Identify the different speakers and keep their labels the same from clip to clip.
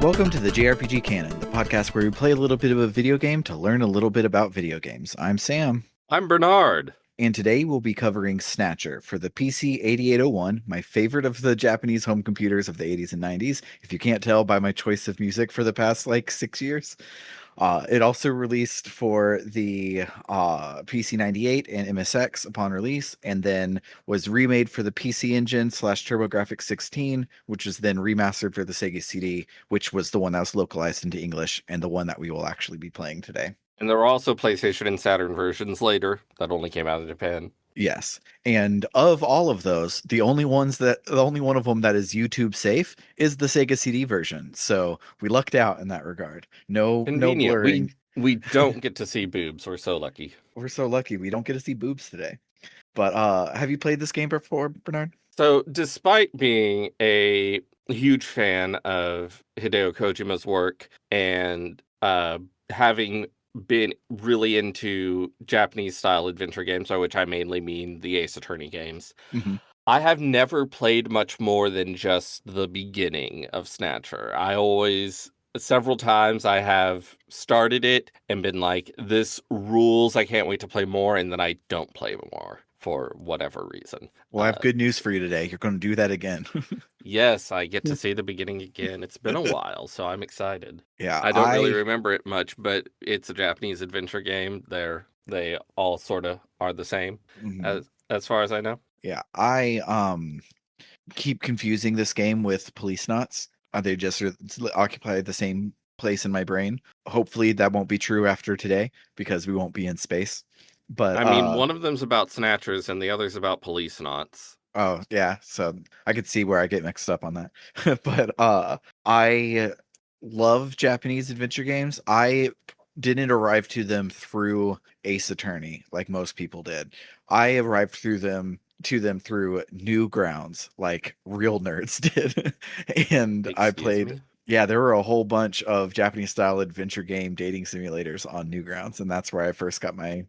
Speaker 1: Welcome to the JRPG Canon, the podcast where we play a little bit of a video game to learn a little bit about video games. I'm Sam.
Speaker 2: I'm Bernard.
Speaker 1: And today we'll be covering Snatcher for the PC 8801, my favorite of the Japanese home computers of the 80s and 90s, if you can't tell by my choice of music for the past 6 years. It also released for the PC 98 and MSX upon release, and then was remade for the PC Engine / TurboGrafx 16, which was then remastered for the Sega CD, which was the one that was localized into English and the one that we will actually be playing today.
Speaker 2: And there were also PlayStation and Saturn versions later that only came out in Japan.
Speaker 1: Yes. And of all of those, the only one of them that is YouTube safe is the Sega CD version. So we lucked out in that regard. No blurring.
Speaker 2: We don't get to see boobs. We're so lucky.
Speaker 1: We're so lucky. We don't get to see boobs today. But have you played this game before, Bernard?
Speaker 2: So despite being a huge fan of Hideo Kojima's work and having been really into Japanese style adventure games, by which I mainly mean the Ace Attorney games, I have never played much more than just the beginning of Snatcher. Several times I have started it and been like, this rules, I can't wait to play more, and then I don't play more for whatever reason.
Speaker 1: Well, I have good news for you today. You're going to do that again.
Speaker 2: Yes, I get to see the beginning again. It's been a while, so I'm excited.
Speaker 1: Yeah,
Speaker 2: I don't really remember it much, but it's a Japanese adventure game. They all sort of are the same, as far as I know.
Speaker 1: Yeah, I keep confusing this game with Police Knots. They just occupy the same place in my brain. Hopefully that won't be true after today, because we won't be in space. But
Speaker 2: I mean, one of them's about Snatchers and the other's about Police Knots.
Speaker 1: Oh, yeah. So I could see where I get mixed up on that. But I love Japanese adventure games. I didn't arrive to them through Ace Attorney like most people did. I arrived to them through Newgrounds, like real nerds did. And I played. Yeah, there were a whole bunch of Japanese style adventure game dating simulators on Newgrounds, and that's where I first got my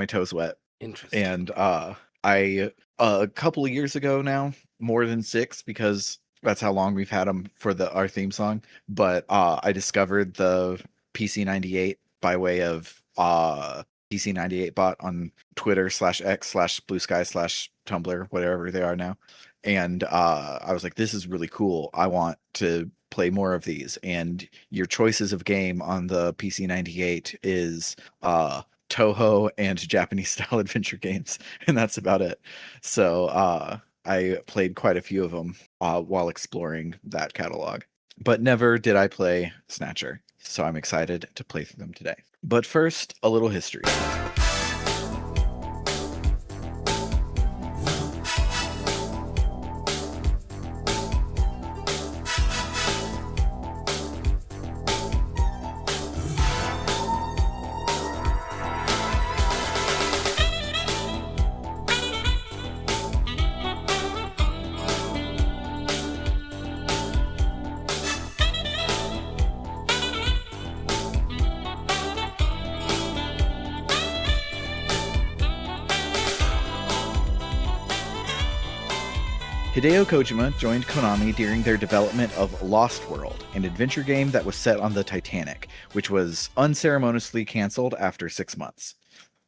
Speaker 1: toes wet.
Speaker 2: Interesting.
Speaker 1: And I a couple of years ago now, more than 6, because that's how long we've had them for our theme song. But I discovered the PC 98 by way of PC 98 bot on Twitter /X /Blue Sky /Tumblr, whatever they are now. And I was like, this is really cool. I want to play more of these. And your choices of game on the PC 98 is Toho and Japanese style adventure games, and that's about it. So I played quite a few of them while exploring that catalog, but never did I play Snatcher. So I'm excited to play through them today. But first, a little history. Hideo Kojima joined Konami during their development of Lost World, an adventure game that was set on the Titanic, which was unceremoniously canceled after 6 months.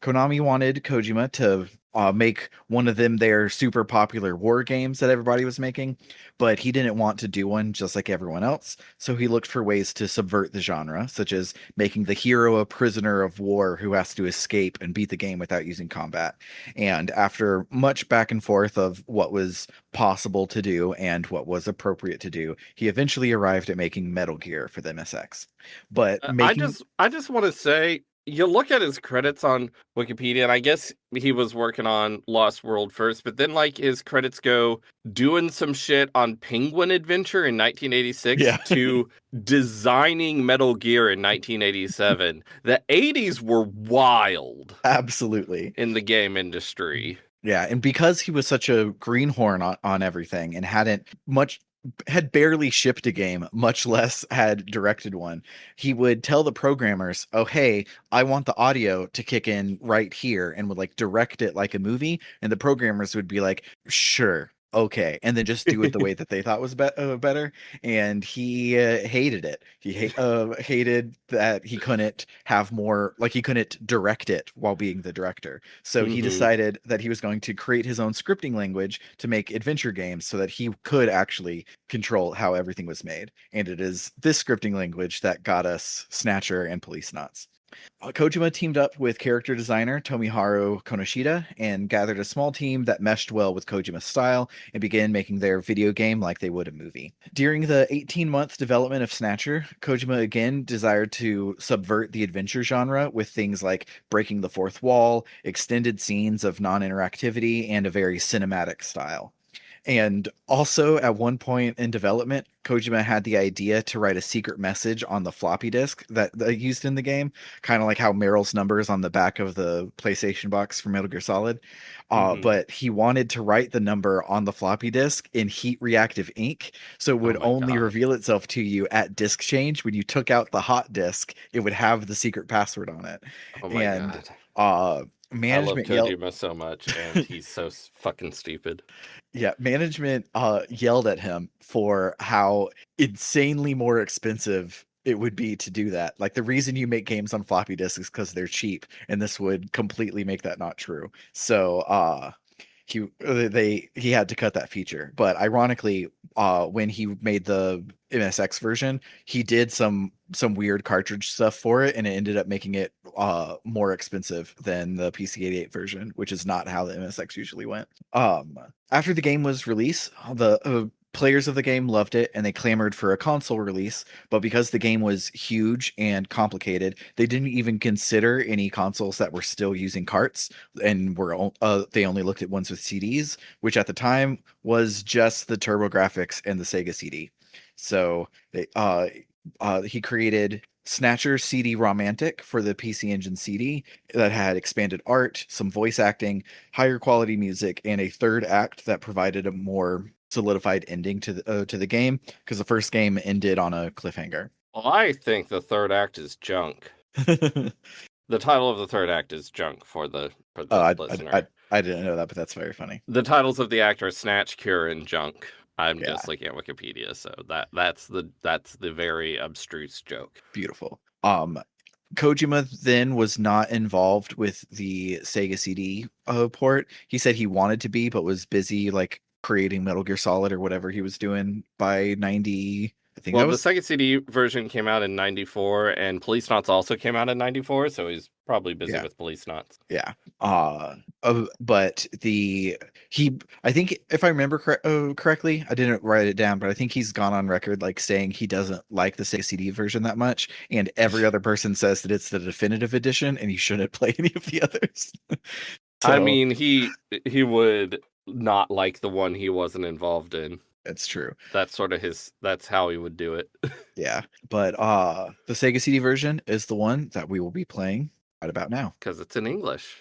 Speaker 1: Konami wanted Kojima to make one of their super popular war games that everybody was making, but he didn't want to do one just like everyone else, so he looked for ways to subvert the genre, such as making the hero a prisoner of war who has to escape and beat the game without using combat. And after much back and forth of what was possible to do and what was appropriate to do, he eventually arrived at making Metal Gear for the MSX. But
Speaker 2: I just want to say, you look at his credits on Wikipedia, and I guess he was working on Lost World first, but then his credits go doing some shit on Penguin Adventure in 1986 to designing Metal Gear in 1987. The 80s were wild.
Speaker 1: Absolutely.
Speaker 2: In the game industry.
Speaker 1: Yeah, and because he was such a greenhorn on everything and had barely shipped a game, much less had directed one, he would tell the programmers, oh, hey, I want the audio to kick in right here, and would direct it like a movie. And the programmers would be like, sure, okay, and then just do it the way that they thought was better. And he hated it. Hated that he couldn't have more, like he couldn't direct it while being the director. So he
Speaker 2: Hmm.
Speaker 1: decided that he was going to create his own scripting language to make adventure games so that he could actually control how everything was made. And it is this scripting language that got us Snatcher and Police Knots. Kojima teamed up with character designer Tomiharu Konoshita and gathered a small team that meshed well with Kojima's style and began making their video game like they would a movie. During the 18-month development of Snatcher, Kojima again desired to subvert the adventure genre with things like breaking the fourth wall, extended scenes of non-interactivity, and a very cinematic style. And also, at one point in development, Kojima had the idea to write a secret message on the floppy disk that they used in the game, kind of like how Meryl's number is on the back of the PlayStation box for Metal Gear Solid.
Speaker 2: Hmm.
Speaker 1: But he wanted to write the number on the floppy disk in heat reactive ink, so it
Speaker 2: Oh
Speaker 1: would
Speaker 2: my
Speaker 1: only
Speaker 2: god.
Speaker 1: reveal itself to you at disk change. When you took out the hot disk, it would have the secret password on it.
Speaker 2: Oh my
Speaker 1: And
Speaker 2: god. I love
Speaker 1: management yelled.
Speaker 2: Kojima so much, and he's so fucking stupid.
Speaker 1: Yeah, management yelled at him for how insanely more expensive it would be to do that. Like the reason you make games on floppy disks is because they're cheap, and this would completely make that not true. So he had to cut that feature. But ironically, when he made the MSX version, he did some weird cartridge stuff for it, and it ended up making it more expensive than the PC-88 version, which is not how the MSX usually went. After the game was released, the players of the game loved it and they clamored for a console release, but because the game was huge and complicated, they didn't even consider any consoles that were still using carts and they only looked at ones with CDs, which at the time was just the TurboGrafx and the Sega CD. So he created Snatcher CD Romantic for the PC Engine CD that had expanded art, some voice acting, higher quality music, and a third act that provided a more solidified ending to the game because the first game ended on a cliffhanger.
Speaker 2: Well, I think the third act is junk. The title of the third act is junk for the listener.
Speaker 1: I didn't know that, but that's very funny.
Speaker 2: The titles of the act are Snatch, Cure, and Junk. I'm
Speaker 1: Yeah,
Speaker 2: just looking at Wikipedia, so that's the very abstruse joke.
Speaker 1: beautiful. Kojima then was not involved with the Sega CD port. He said he wanted to be, but was busy like creating Metal Gear Solid or whatever he was doing by 90. I think
Speaker 2: Well,
Speaker 1: that
Speaker 2: the
Speaker 1: was
Speaker 2: Sega CD version came out in '94, and Police Knots also came out in '94, so he's probably busy
Speaker 1: yeah.
Speaker 2: with Police Knots.
Speaker 1: Yeah. But I think if I remember correctly, I didn't write it down, but I think he's gone on record like saying he doesn't like the Sega CD version that much, and every other person says that it's the definitive edition, and he shouldn't play any of the others.
Speaker 2: I
Speaker 1: So
Speaker 2: mean, he would not like the one he wasn't involved in.
Speaker 1: that's true.
Speaker 2: That's how he would do it.
Speaker 1: Yeah. But the Sega CD version is the one that we will be playing right about now.
Speaker 2: Because it's in English.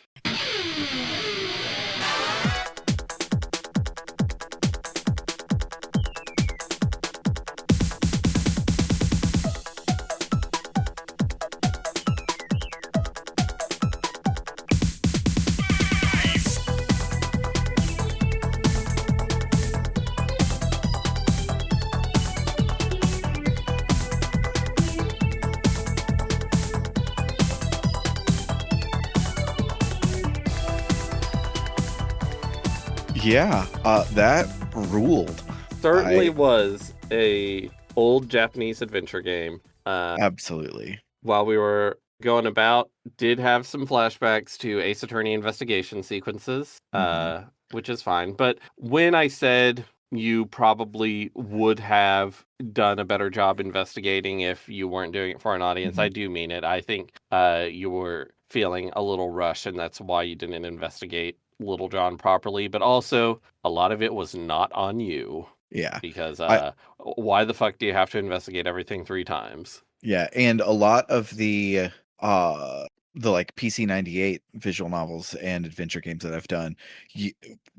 Speaker 1: Yeah, that ruled.
Speaker 2: Certainly was a old Japanese adventure game.
Speaker 1: Absolutely.
Speaker 2: While we were going about, did have some flashbacks to Ace Attorney investigation sequences,
Speaker 1: Mhm.
Speaker 2: which is fine. But when I said you probably would have done a better job investigating if you weren't doing it for an audience, I
Speaker 1: Mhm.
Speaker 2: do mean it. I think you were feeling a little rushed, and that's why you didn't investigate Little John properly. But also, a lot of it was not on you
Speaker 1: Yeah.
Speaker 2: because
Speaker 1: I
Speaker 2: why the fuck do you have to investigate everything 3 times?
Speaker 1: Yeah, and a lot of the like PC-98 visual novels and adventure games that I've done, you,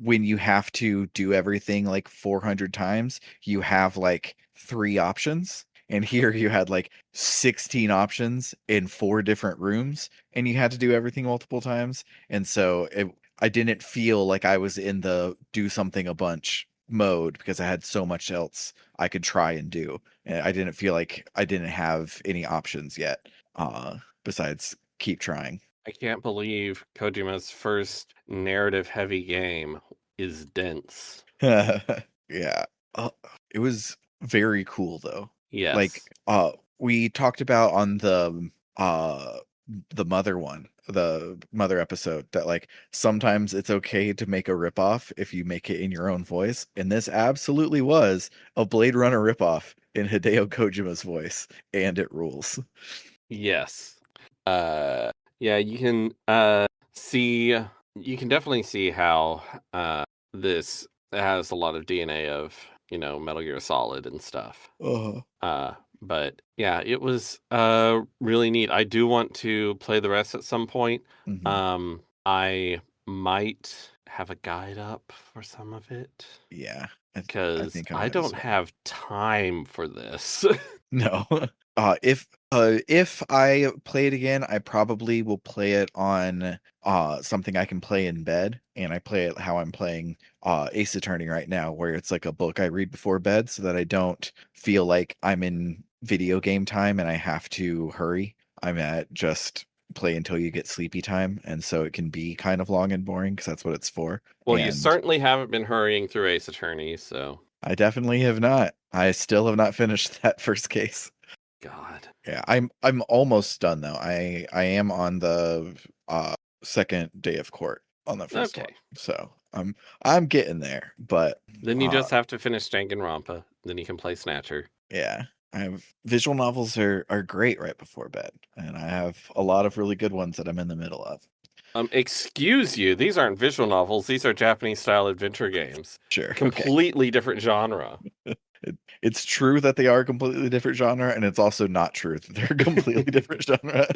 Speaker 1: when you have to do everything like 400 times, you have like 3 options. And here you had like 16 options in 4 different rooms, and you had to do everything multiple times. And so I didn't feel like I was in the do something a bunch mode because I had so much else I could try and do. And I didn't feel like I didn't have any options yet, besides keep trying.
Speaker 2: I can't believe Kojima's first narrative-heavy game is dense.
Speaker 1: Yeah. Uh, it was very cool though. Like
Speaker 2: Yes.
Speaker 1: we talked about on uh the mother one, the mother episode, that like sometimes it's okay to make a ripoff if you make it in your own voice. And this absolutely was a Blade Runner ripoff in Hideo Kojima's voice, and it rules.
Speaker 2: Yes. Yeah, see you can definitely see how this has a lot of DNA of, Metal Gear Solid and stuff.
Speaker 1: Uh,
Speaker 2: But yeah, it was really neat. I do want to play the rest at some point.
Speaker 1: mhm.
Speaker 2: I might have a guide up for some of it
Speaker 1: Yeah, I
Speaker 2: because
Speaker 1: think I
Speaker 2: I
Speaker 1: might as
Speaker 2: don't
Speaker 1: well.
Speaker 2: have time for this.
Speaker 1: No. If I play it again, I probably will play it on something I can play in bed, and I play it how I'm playing Ace Attorney right now, where it's like a book I read before bed so that I don't feel like I'm in video game time and I have to hurry. I'm at just play until you get sleepy time, and so it can be kind of long and boring because that's what it's for.
Speaker 2: Well, you
Speaker 1: And
Speaker 2: certainly haven't been hurrying through Ace Attorney, so
Speaker 1: I definitely have not. I still have not finished that first case.
Speaker 2: God.
Speaker 1: Yeah, I'm almost done though. I am on the second day of court on the first one.
Speaker 2: Okay.
Speaker 1: So I'm getting there, but
Speaker 2: Then you
Speaker 1: uh
Speaker 2: just have to finish Danganronpa. Then you can play Snatcher.
Speaker 1: yeah, I have visual novels are great right before bed, and I have a lot of really good ones that I'm in the middle of.
Speaker 2: Excuse you, these aren't visual novels. These are Japanese style adventure games.
Speaker 1: Sure, okay.
Speaker 2: Completely different genre.
Speaker 1: It's true that they are a completely different genre, and it's also not true that they're a completely different genre.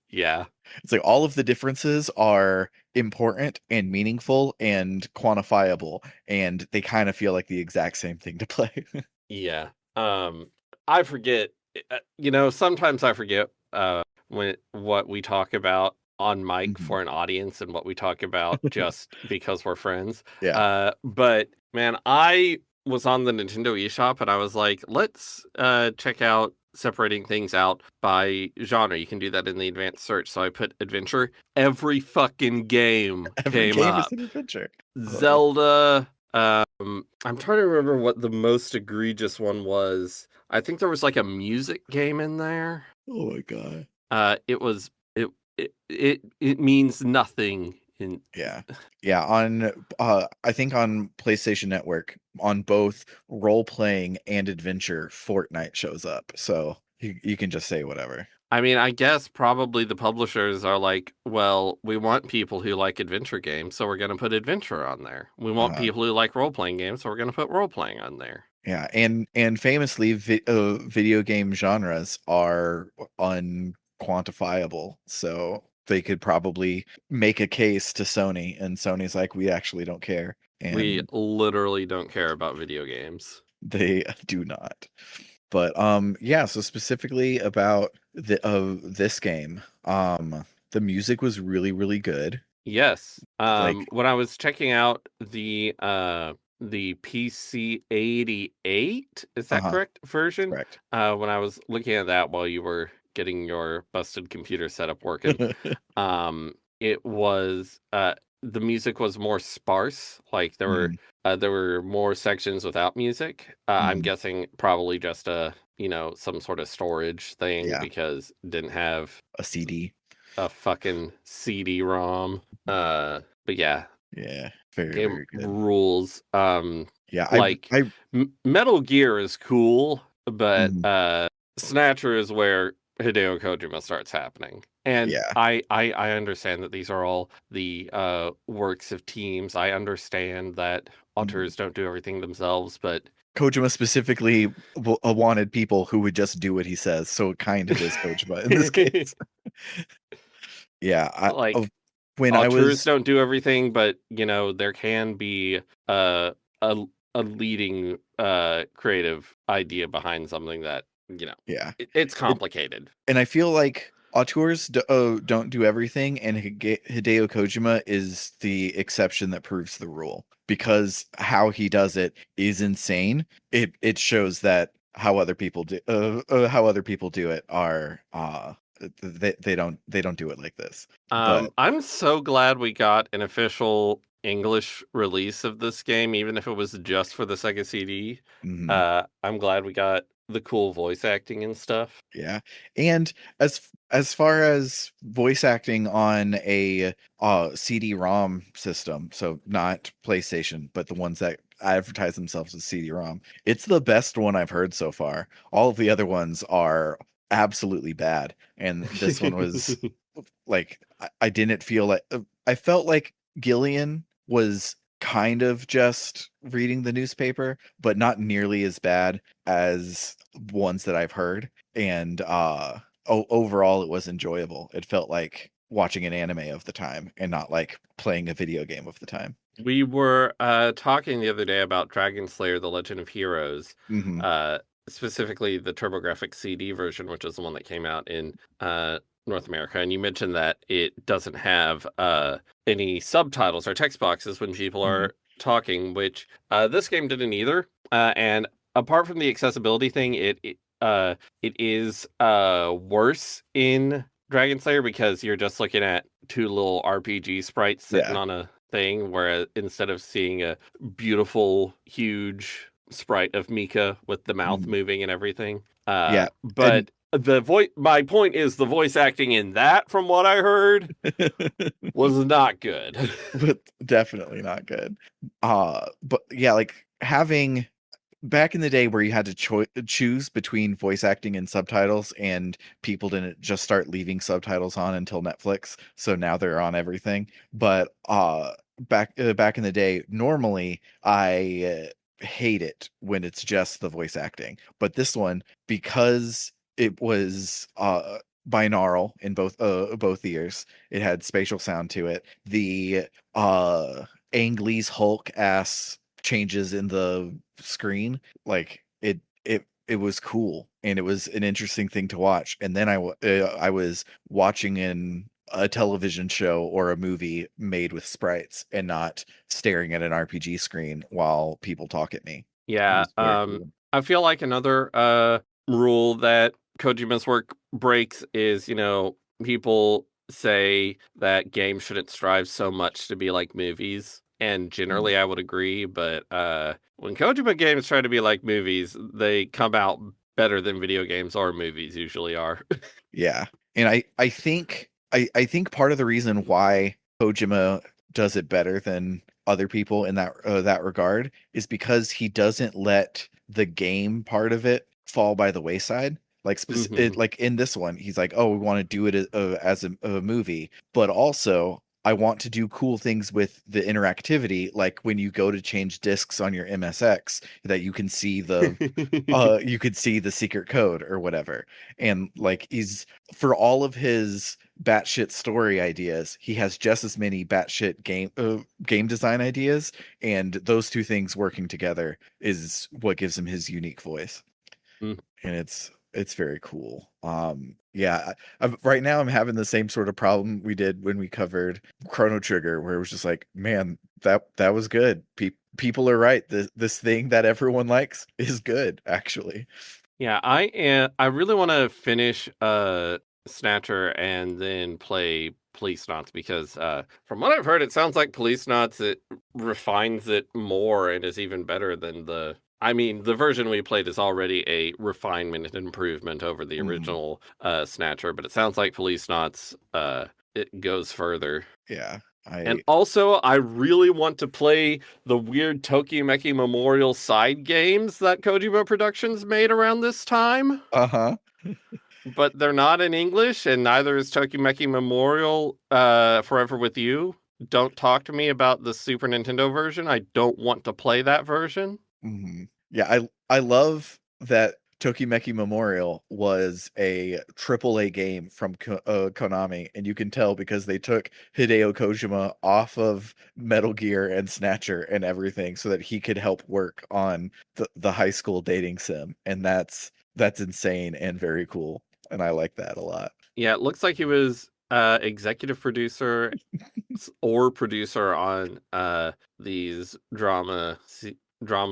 Speaker 2: Yeah.
Speaker 1: It's like all of the differences are important and meaningful and quantifiable, and they kind of feel like the exact same thing to play.
Speaker 2: Yeah. I forget, sometimes I forget when what we talk about on mic
Speaker 1: Mhm.
Speaker 2: for an audience and what we talk about just because we're friends.
Speaker 1: Yeah.
Speaker 2: But man, I was on the Nintendo eShop and I was like, let's check out separating things out by genre. You can do that in the advanced search. So I put adventure. Every fucking game
Speaker 1: Every
Speaker 2: came
Speaker 1: game is
Speaker 2: up.
Speaker 1: an adventure.
Speaker 2: Zelda. I'm trying to remember what the most egregious one was. I think there was like a music game in there.
Speaker 1: Oh my god.
Speaker 2: It was it means nothing in.
Speaker 1: Yeah. Yeah, on I think on PlayStation Network, on both role playing and adventure, Fortnite shows up. So you can just say whatever.
Speaker 2: I mean, I guess probably the publishers are like, well, we want people who like adventure games, so we're going to put adventure on there. We want
Speaker 1: Uh
Speaker 2: people who like role playing games, so we're going to put role playing on there.
Speaker 1: yeah, and famously video game genres are unquantifiable. So they could probably make a case to Sony, and Sony's like, we actually don't care.
Speaker 2: We
Speaker 1: And
Speaker 2: literally don't care about video games.
Speaker 1: they do not. But yeah, so specifically about this game, the music was really, really good.
Speaker 2: Yes.
Speaker 1: Like,
Speaker 2: When I was checking out the PC 88, is that
Speaker 1: uh-huh,
Speaker 2: correct version?
Speaker 1: correct.
Speaker 2: When I was looking at that while you were getting your busted computer setup working, it was the music was more sparse. Like
Speaker 1: Mhm,
Speaker 2: there were more sections without music. I'm
Speaker 1: mhm,
Speaker 2: guessing probably just some sort of storage thing
Speaker 1: yeah,
Speaker 2: because it didn't have
Speaker 1: a CD.
Speaker 2: a fucking CD-ROM. But yeah,
Speaker 1: Yeah, very,
Speaker 2: game
Speaker 1: very good.
Speaker 2: rules.
Speaker 1: Yeah,
Speaker 2: Like
Speaker 1: I
Speaker 2: Metal Gear is cool, but
Speaker 1: mhm,
Speaker 2: Snatcher is where Hideo Kojima starts happening. And
Speaker 1: yeah.
Speaker 2: I understand that these are all the works of teams. I understand that
Speaker 1: Mhm.
Speaker 2: authors don't do everything themselves, but
Speaker 1: Kojima specifically wanted people who would just do what he says, so it kind of is Kojima in this case. Yeah,
Speaker 2: like
Speaker 1: when I
Speaker 2: auteurs
Speaker 1: was
Speaker 2: don't do everything, but there can be uh, a a leading creative idea behind something that
Speaker 1: yeah,
Speaker 2: it's
Speaker 1: it
Speaker 2: complicated.
Speaker 1: and I feel like auteurs don't do everything, and Hideo Kojima is the exception that proves the rule because how he does it is insane. It shows that how other people do it are they don't do it like this. But
Speaker 2: I'm so glad we got an official English release of this game, even if it was just for the Sega CD.
Speaker 1: mhm.
Speaker 2: I'm glad we got the cool voice acting and stuff.
Speaker 1: Yeah. And as far as voice acting on a CD-ROM system, so not PlayStation, but the ones that advertise themselves as CD-ROM, it's the best one I've heard so far. All of the other ones are absolutely bad, and this one was like I didn't feel like I felt like Gillian was kind of just reading the newspaper, but not nearly as bad as ones that I've heard. And overall it was enjoyable. It felt like watching an anime of the time and not like playing a video game of the time.
Speaker 2: We were talking the other day about Dragon Slayer: The Legend of Heroes,
Speaker 1: Hmm.
Speaker 2: uh, specifically the TurboGrafx CD version, which is the one that came out in North America. And you mentioned that it doesn't have any subtitles or text boxes when people
Speaker 1: Hmm.
Speaker 2: are talking, which this game didn't either. And apart from the accessibility thing, it is worse in Dragon Slayer because you're just looking at two little RPG sprites sitting
Speaker 1: Yeah.
Speaker 2: on a thing, where instead of seeing a beautiful, huge sprite of Mika with the mouth
Speaker 1: Mhm.
Speaker 2: moving and everything.
Speaker 1: Yeah. And
Speaker 2: But the voice, my point is, the voice acting in that, from what I heard, was not good.
Speaker 1: but definitely not good. But yeah, like having back in the day where you had to choose between voice acting and subtitles, and people didn't just start leaving subtitles on until Netflix, so now they're on everything. But back in the day, normally I hate it when it's just the voice acting, but this one, because it was binaural in both ears, it had spatial sound to it. The Ang Lee's Hulk ass changes in the screen, like it was cool, and it was an interesting thing to watch. And then I was watching in a television show or a movie made with sprites and not staring at an RPG screen while people talk at me. It
Speaker 2: Yeah,
Speaker 1: was very cool.
Speaker 2: I feel like another rule that Kojima's work breaks is, people say that games shouldn't strive so much to be like movies, and
Speaker 1: Mm.
Speaker 2: generally I would agree, but when Kojima games try to be like movies, they come out better than video games or movies usually are.
Speaker 1: Yeah. And I think part of the reason why Kojima does it better than other people in that regard is because he doesn't let the game part of it fall by the wayside. Like
Speaker 2: Mhm.
Speaker 1: like in this one, he's like, "Oh, we want to do it as a movie, but also I want to do cool things with the interactivity, like when you go to change discs on your MSX, that you could see the secret code or whatever." And like he's for all of his batshit story ideas, he has just as many batshit game design ideas, and those two things working together is what gives him his unique voice.
Speaker 2: Mm.
Speaker 1: And it's very cool. Yeah, right now I'm having the same sort of problem we did when we covered Chrono Trigger, where it was just like, man, that was good. People are right. This thing that everyone likes is good, actually.
Speaker 2: Yeah, I really want to finish Snatcher and then play Police Knots, because from what I've heard, it sounds like Police Knots, it refines it more and is even better than the version we played is already a refinement and improvement over the
Speaker 1: Mhm.
Speaker 2: original Snatcher, but it sounds like Police Knots it goes further.
Speaker 1: Yeah,
Speaker 2: And
Speaker 1: I
Speaker 2: also, I really want to play the weird Tokimeki Memorial side games that Kojima Productions made around this time,
Speaker 1: uh-huh.
Speaker 2: but they're not in English, and neither is Tokimeki Memorial Forever With You. Don't talk to me about the Super Nintendo version. I don't want to play that version.
Speaker 1: Mhm. Yeah, I love that Tokimeki Memorial was a triple A game from Konami, and you can tell because they took Hideo Kojima off of Metal Gear and Snatcher and everything so that he could help work on the high school dating sim, and that's insane and very cool, and I like that a lot.
Speaker 2: Yeah, it looks like he was executive producer or producer on these drama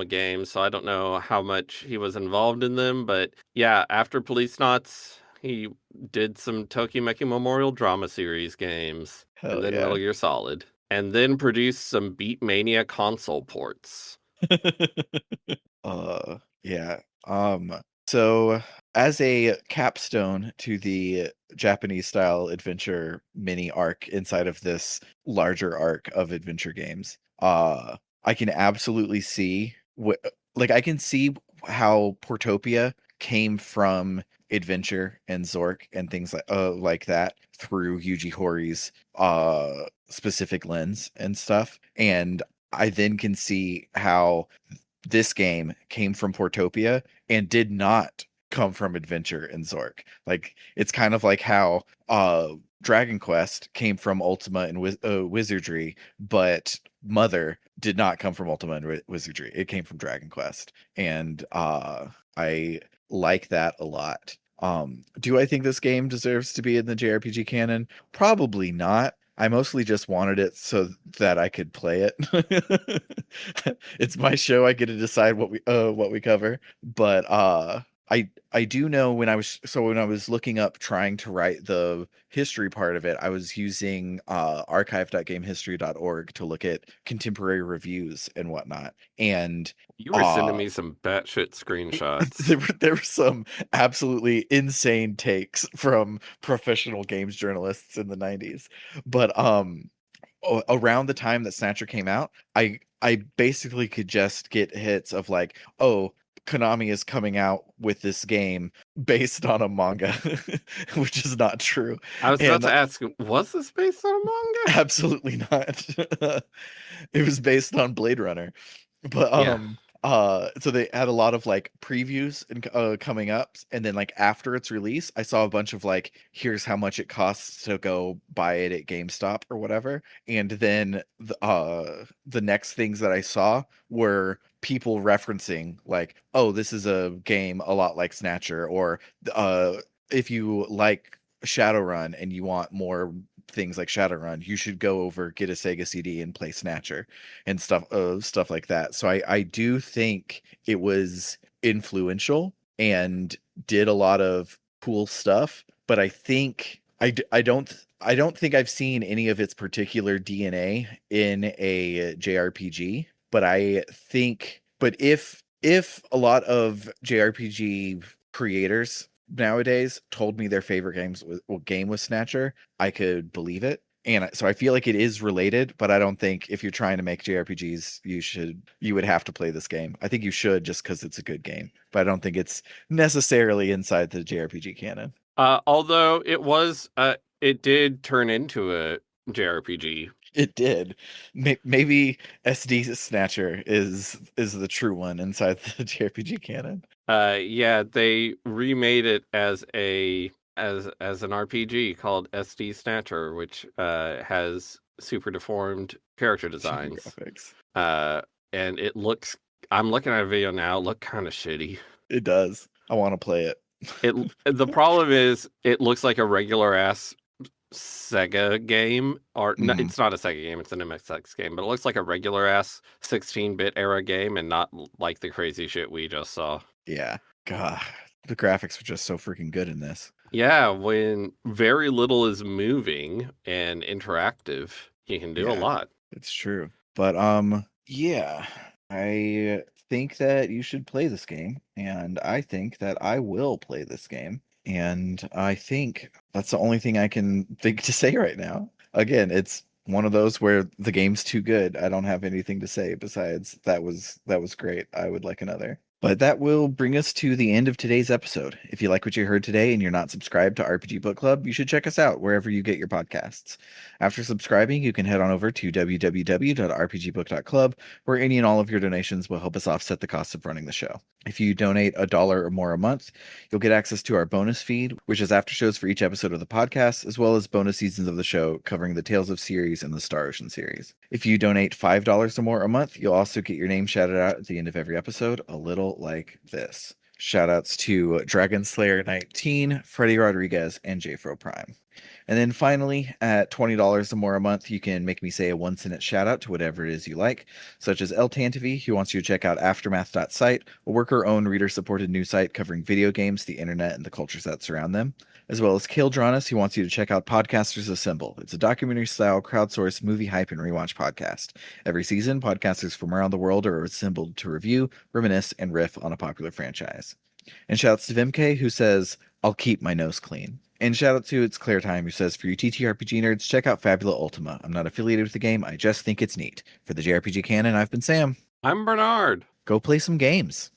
Speaker 2: games. So I don't know how much he was involved in them, but yeah, after Police Knots, he did some Tokimeki Memorial Drama Series games, and
Speaker 1: Hell
Speaker 2: then
Speaker 1: yeah.
Speaker 2: Metal Gear Solid, and then produced some Beatmania console ports.
Speaker 1: Yeah. So as a capstone to the Japanese style adventure mini arc inside of this larger arc of adventure games, I can absolutely see what, like, I can see how Portopia came from adventure and Zork and things like that through Yuji Hoри's specific lens and stuff. And I then can see how this game came from Portopia and did not come from Adventure and Zork. Like, it's kind of like how Dragon Quest came from Ultima and Wizardry, but Mother did not come from Ultima and Wizardry. It came from Dragon Quest. And I like that a lot. Do I think this game deserves to be in the JRPG canon? Probably not. I mostly just wanted it so that I could play it. It's my show. I get to decide what we cover. But I do know when I was looking up trying to write the history part of it, I was using archive.gamehistory.org to look at contemporary reviews and whatnot. And
Speaker 2: You were sending
Speaker 1: uh
Speaker 2: me some batshit screenshots.
Speaker 1: there were some absolutely insane takes from professional games journalists in the 90s. But around the time that Snatcher came out, I basically could just get hits of like, oh, Konami is coming out with this game based on a manga, which is not true.
Speaker 2: I was about
Speaker 1: And
Speaker 2: to ask, was this based on a manga?
Speaker 1: absolutely not. It was based on Blade Runner. But
Speaker 2: Yeah.
Speaker 1: so they had a lot of like previews and coming up, and then like after its release I saw a bunch of like, here's how much it costs to go buy it at GameStop or whatever. And then the next things that I saw were people referencing like, oh, this is a game a lot like Snatcher, or uh if you like Shadowrun and you want more things like Shadowrun, you should go over, get a Sega CD and play Snatcher and stuff like that. So I do think it was influential and did a lot of cool stuff, but I think I don't think I've seen any of its particular DNA in a JRPG. But I think, but if a lot of JRPG creators nowadays told me their favorite game was Snatcher, I could believe it. And so I feel like it is related, but I don't think if you're trying to make JRPGs, you would have to play this game. I think you should just because it's a good game, but I don't think it's necessarily inside the JRPG canon.
Speaker 2: Although it did turn into a JRPG.
Speaker 1: It did. Maybe SD Snatcher is the true one inside the JRPG canon.
Speaker 2: Yeah, they remade it as an RPG called SD Snatcher, which has super deformed character designs.
Speaker 1: Graphics.
Speaker 2: Uh, and it looks. I'm looking at a video now. It looked kind of shitty.
Speaker 1: It does. I want to play it.
Speaker 2: The problem is it looks like a regular ass Sega game, or no,
Speaker 1: Mhm.
Speaker 2: it's not a Sega game, it's an MSX game, but it looks like a regular ass 16-bit era game and not like the crazy shit we just saw.
Speaker 1: Yeah. God, the graphics were just so freaking good in this.
Speaker 2: Yeah, when very little is moving and interactive, you can do a
Speaker 1: Yeah,
Speaker 2: lot.
Speaker 1: it's true. But yeah, I think that you should play this game, and I think that I will play this game. And I think that's the only thing I can think to say right now. Again, it's one of those where the game's too good. I don't have anything to say besides that was great. I would like another. But that will bring us to the end of today's episode. If you like what you heard today and you're not subscribed to RPG Book Club, you should check us out wherever you get your podcasts. After subscribing, you can head on over to www.rpgbook.club, where any and all of your donations will help us offset the cost of running the show. If you donate $1 or more a month, you'll get access to our bonus feed, which is after shows for each episode of the podcast, as well as bonus seasons of the show covering the Tales of series and the Star Ocean series. If you donate $5 or more a month, you'll also get your name shouted out at the end of every episode, a little like this. Shoutouts to Dragon Slayer 19, Freddy Rodriguez, and JFro Prime. And then finally, at $20 or more a month, you can make me say a 1 sentence shout out to whatever it is you like, such as El Tantavi, who wants you to check out Aftermath.site, a worker owned reader supported news site covering video games, the internet, and the cultures that surround them, as well as Kildronis, who wants you to check out Podcasters Assemble. It's a documentary style crowdsourced movie hype and rewatch podcast. Every season, podcasters from around the world are assembled to review, reminisce, and riff on a popular franchise. And shouts to Vimk, who says, I'll keep my nose clean. And shout out to It's Clear Time, who says, for you TTRPG nerds, check out Fabula Ultima. I'm not affiliated with the game, I just think it's neat. For the JRPG Canon, I've been Sam.
Speaker 2: I'm Bernard.
Speaker 1: Go play some games.